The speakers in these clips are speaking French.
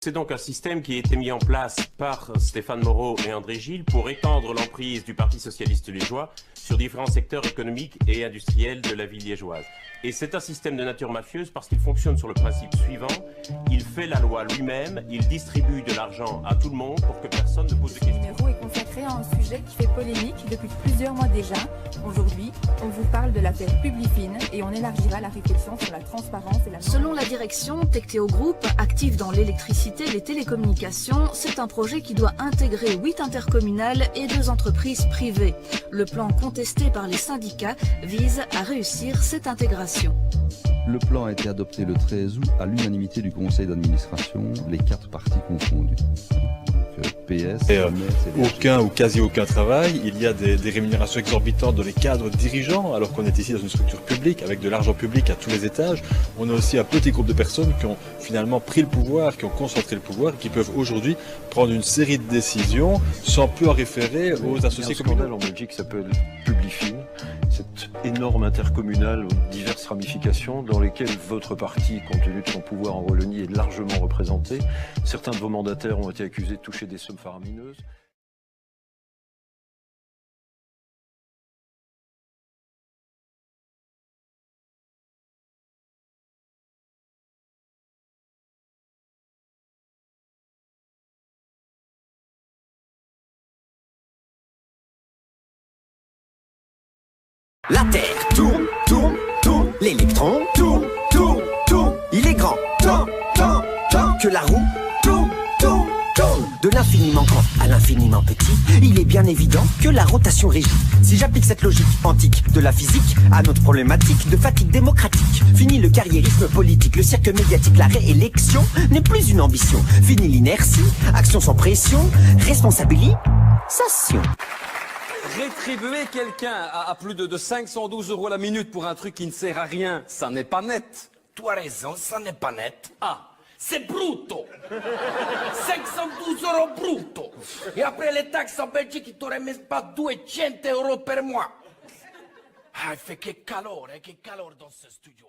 C'est donc un système qui a été mis en place par Stéphane Moreau et André Gilles pour étendre l'emprise du Parti socialiste liégeois sur différents secteurs économiques et industriels de la ville liégeoise. Et c'est un système de nature mafieuse parce qu'il fonctionne sur le principe suivant. Il fait la loi lui-même, il distribue de l'argent à tout le monde pour que personne ne pose de questions. Ce numéro est consacré à un sujet qui fait polémique depuis plusieurs mois déjà. Aujourd'hui, on vous parle de l'affaire Publifin et on élargira la réflexion sur la transparence et la... Selon la direction, Tectéo Group, active dans l'électricité et les télécommunications, c'est un projet qui doit intégrer 8 intercommunales et 2 entreprises privées. Le plan contesté par les syndicats vise à réussir cette intégration. Le plan a été adopté le 13 août à l'unanimité du conseil d'administration, les 4 parties confondues. PS, aucun ou quasi aucun travail, il y a des rémunérations exorbitantes dans les cadres dirigeants, alors qu'on est ici dans une structure publique, avec de l'argent public à tous les étages. On a aussi un petit groupe de personnes qui ont finalement pris le pouvoir, qui ont concentré le pouvoir, et qui peuvent aujourd'hui prendre une série de décisions sans plus en référer aux associés communaux. Il y a un scandale en Belgique qui s'appelle Publifin, cette énorme intercommunale aux diverses ramifications dans lesquelles votre parti, compte tenu de son pouvoir en Wallonie, est largement représenté. Certains de vos mandataires ont été accusés de toucher des sommes faramineuses. La Terre tourne, tourne, tourne, l'électron tourne, tourne, tourne. Il est grand, tant, tant, tant que la roue tourne, tourne, tourne. De l'infiniment grand à l'infiniment petit, il est bien évident que la rotation régit. Si j'applique cette logique antique de la physique à notre problématique de fatigue démocratique, fini le carriérisme politique, le cirque médiatique, la réélection n'est plus une ambition. Fini l'inertie, action sans pression, responsabilisation. Rétribuer quelqu'un à plus de 512 € la minute pour un truc qui ne sert à rien, ça n'est pas net. Tu as raison, ça n'est pas net. Ah, c'est brutto. 512 € brutto. Et après les taxes en Belgique, il t'aurait même pas 200 € per mois. Ah, il fait que calor dans ce studio.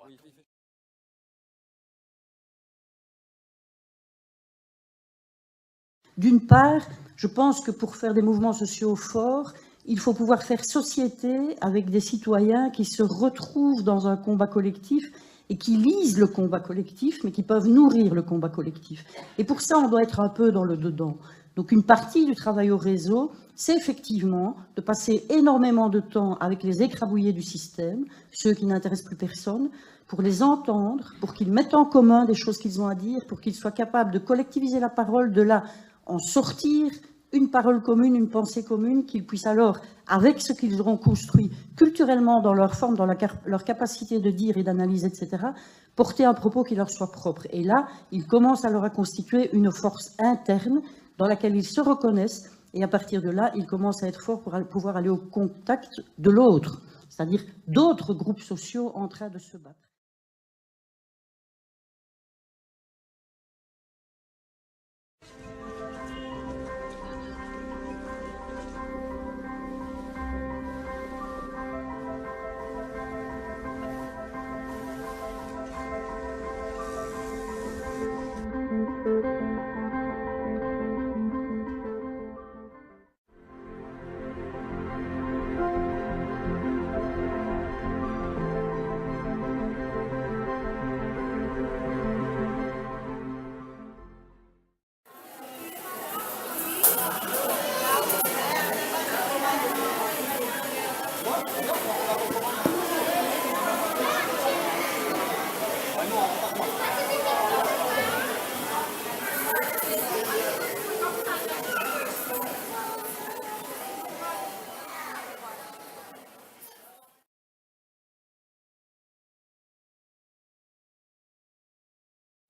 D'une part, je pense que pour faire des mouvements sociaux forts, il faut pouvoir faire société avec des citoyens qui se retrouvent dans un combat collectif et qui lisent le combat collectif, mais qui peuvent nourrir le combat collectif. Et pour ça, on doit être un peu dans le dedans. Donc une partie du travail au réseau, c'est effectivement de passer énormément de temps avec les écrabouillés du système, ceux qui n'intéressent plus personne, pour les entendre, pour qu'ils mettent en commun des choses qu'ils ont à dire, pour qu'ils soient capables de collectiviser la parole, de là en sortir une parole commune, une pensée commune, qu'ils puissent alors, avec ce qu'ils auront construit culturellement dans leur forme, dans leur capacité de dire et d'analyser, etc., porter un propos qui leur soit propre. Et là, ils commencent alors à constituer une force interne dans laquelle ils se reconnaissent, et à partir de là, ils commencent à être forts pour pouvoir aller au contact de l'autre, c'est-à-dire d'autres groupes sociaux en train de se battre.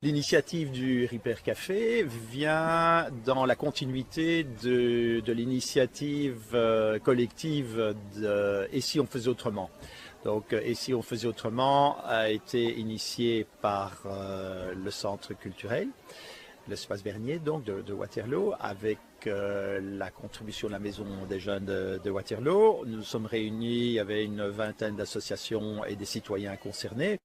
L'initiative du Ripper Café vient dans la continuité de l'initiative collective de Et si on faisait autrement. Donc Et si on faisait autrement a été initié par le centre culturel, l'espace Bernier donc de Waterloo, avec la contribution de la Maison des Jeunes de Waterloo. Nous sommes réunis, il y avait une vingtaine d'associations et des citoyens concernés.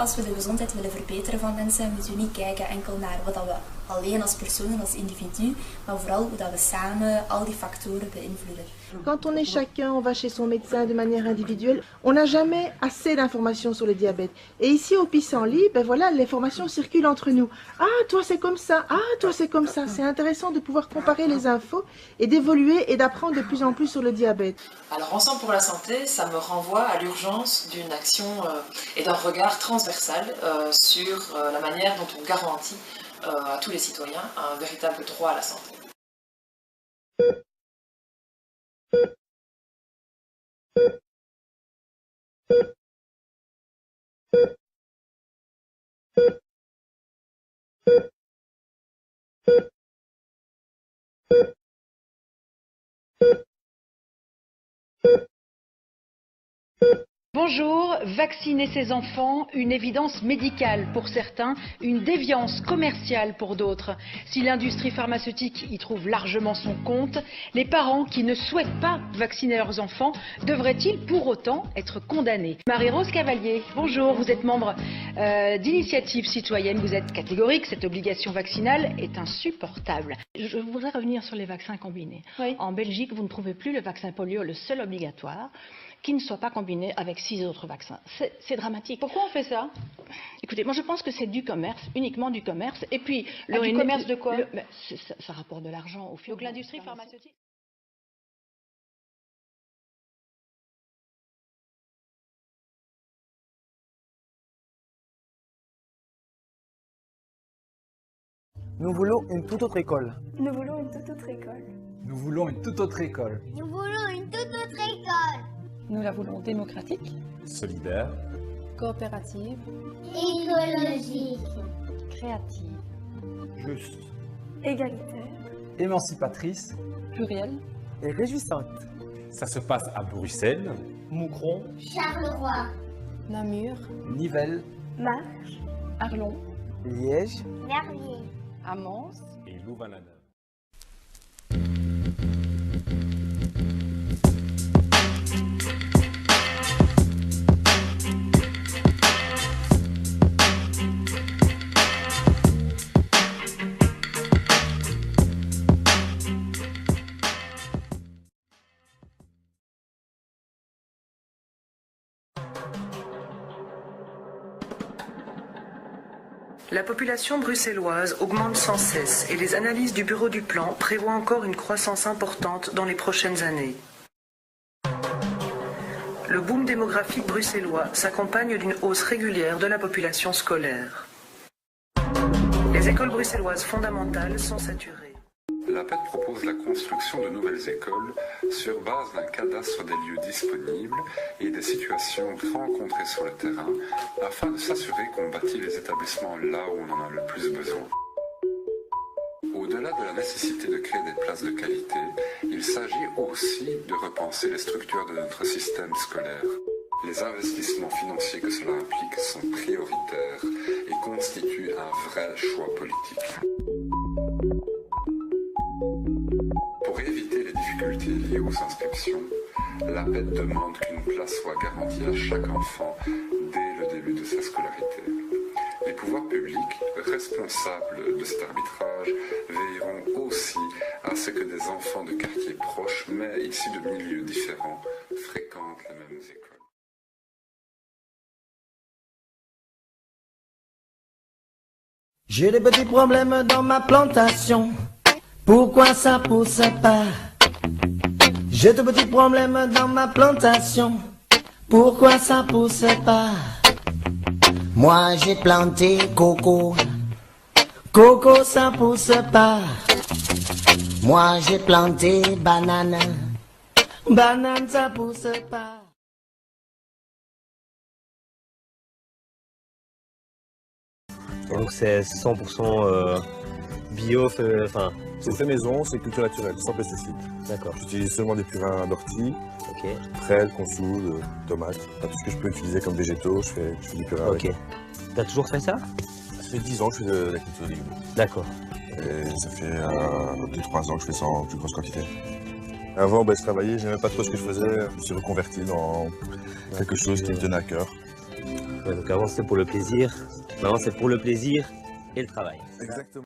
Als we de gezondheid willen verbeteren van mensen, moeten we niet kijken enkel naar wat we alleen als personen, als individu, maar vooral hoe dat we samen al die factoren beïnvloeden. Quand on est chacun, on va chez son médecin de manière individuelle, on n'a jamais assez d'informations sur le diabète. Et ici au Pissenlit, ben voilà, l'information circule entre nous. Ah, toi c'est comme ça, ah, toi c'est comme ça. C'est intéressant de pouvoir comparer les infos et d'évoluer et d'apprendre de plus en plus sur le diabète. Alors Ensemble pour la santé, ça me renvoie à l'urgence d'une action et d'un regard transversal sur la manière dont on garantit à tous les citoyens un véritable droit à la santé. Bonjour, vacciner ses enfants, une évidence médicale pour certains, une déviance commerciale pour d'autres. Si l'industrie pharmaceutique y trouve largement son compte, les parents qui ne souhaitent pas vacciner leurs enfants devraient-ils pour autant être condamnés? Marie-Rose Cavalier, bonjour, vous êtes membre d'Initiative Citoyenne, vous êtes catégorique, cette obligation vaccinale est insupportable. Je voudrais revenir sur les vaccins combinés. Oui. En Belgique, vous ne trouvez plus le vaccin polio, le seul obligatoire, qui ne soit pas combiné avec 6 autres vaccins. C'est dramatique. Pourquoi on fait ça? Écoutez, moi je pense que c'est du commerce, uniquement du commerce. Et puis, du commerce de quoi? Ça rapporte de l'argent au fur. Donc l'industrie pharmaceutique. Nous voulons une toute autre école. Nous voulons une toute autre école. Nous voulons une toute autre école. Nous voulons une toute autre école. Nous la voulons démocratique, solidaire, coopérative, écologique, créative, juste, égalitaire, émancipatrice, plurielle et réjouissante. Ça se passe à Bruxelles, Moucron, Charleroi, Namur, Nivelles, Marche, Arlon, Liège, Verviers, Amos et Louvain-la-Neuve. La population bruxelloise augmente sans cesse et les analyses du Bureau du Plan prévoient encore une croissance importante dans les prochaines années. Le boom démographique bruxellois s'accompagne d'une hausse régulière de la population scolaire. Les écoles bruxelloises fondamentales sont saturées. La PET propose la construction de nouvelles écoles sur base d'un cadastre des lieux disponibles et des situations rencontrées sur le terrain afin de s'assurer qu'on bâtit les établissements là où on en a le plus besoin. Au-delà de la nécessité de créer des places de qualité, il s'agit aussi de repenser les structures de notre système scolaire. Les investissements financiers que cela implique sont prioritaires et constituent un vrai choix politique. Pour éviter les difficultés liées aux inscriptions, la PET demande qu'une place soit garantie à chaque enfant dès le début de sa scolarité. Les pouvoirs publics, responsables de cet arbitrage, veilleront aussi à ce que des enfants de quartiers proches, mais issus de milieux différents, fréquentent les mêmes écoles. J'ai des petits problèmes dans ma plantation. Pourquoi ça pousse pas? J'ai de petits problèmes dans ma plantation. Pourquoi ça pousse pas? Moi j'ai planté coco. Coco ça pousse pas. Moi j'ai planté banane. Banane ça pousse pas. Donc c'est 100% bio, enfin... C'est fait maison, c'est culture naturelle, sans pesticides. D'accord. J'utilise seulement des purins d'ortie, prêle, consoude, tomates. Enfin, tout ce que je peux utiliser comme végétaux, je fais du purin avec. T'as toujours fait ça? Ça fait 10 ans que je fais de la culture de légumes. D'accord. Et ça fait 2-3 ans que je fais ça en plus grosse quantité. Avant, je travaillais, je n'aimais pas trop ce que je faisais. Je me suis reconverti dans quelque chose qui me tenait à cœur. Ouais, donc avant c'était pour le plaisir, maintenant c'est pour le plaisir et le travail. Exactement.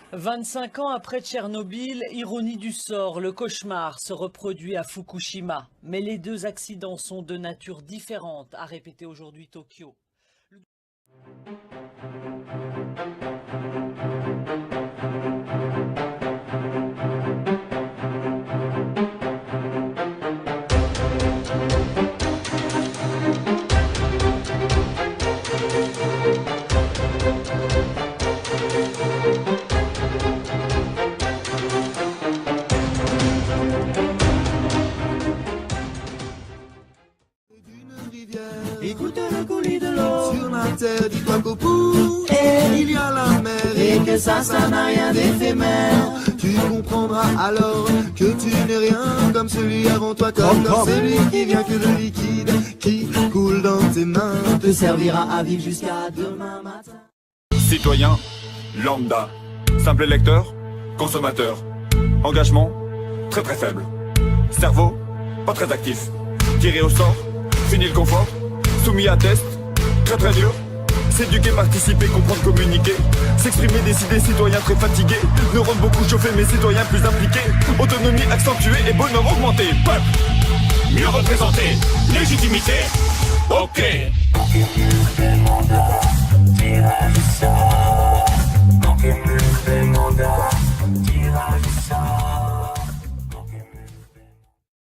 « 25 ans après Tchernobyl, ironie du sort, le cauchemar se reproduit à Fukushima. Mais les deux accidents sont de nature différente, a répété aujourd'hui Tokyo. Écoute le coulis de l'eau sur la terre, dis-toi qu'au bout il y a la mer et que ça n'a rien d'éphémère. Tu comprendras alors que tu n'es rien comme celui avant toi, comme celui qui vient, que le liquide qui coule dans tes mains te servira à vivre jusqu'à demain matin. Citoyen, lambda, simple électeur, consommateur, engagement, très très faible, cerveau, pas très actif, tiré au sort, fini le confort, soumis à test, très très dur, s'éduquer, participer, comprendre, communiquer, s'exprimer, décider, citoyen très fatigué, neurones beaucoup chauffés mais citoyens plus impliqués, autonomie accentuée et bonheur augmenté, peuple, mieux représenté, légitimité, ok.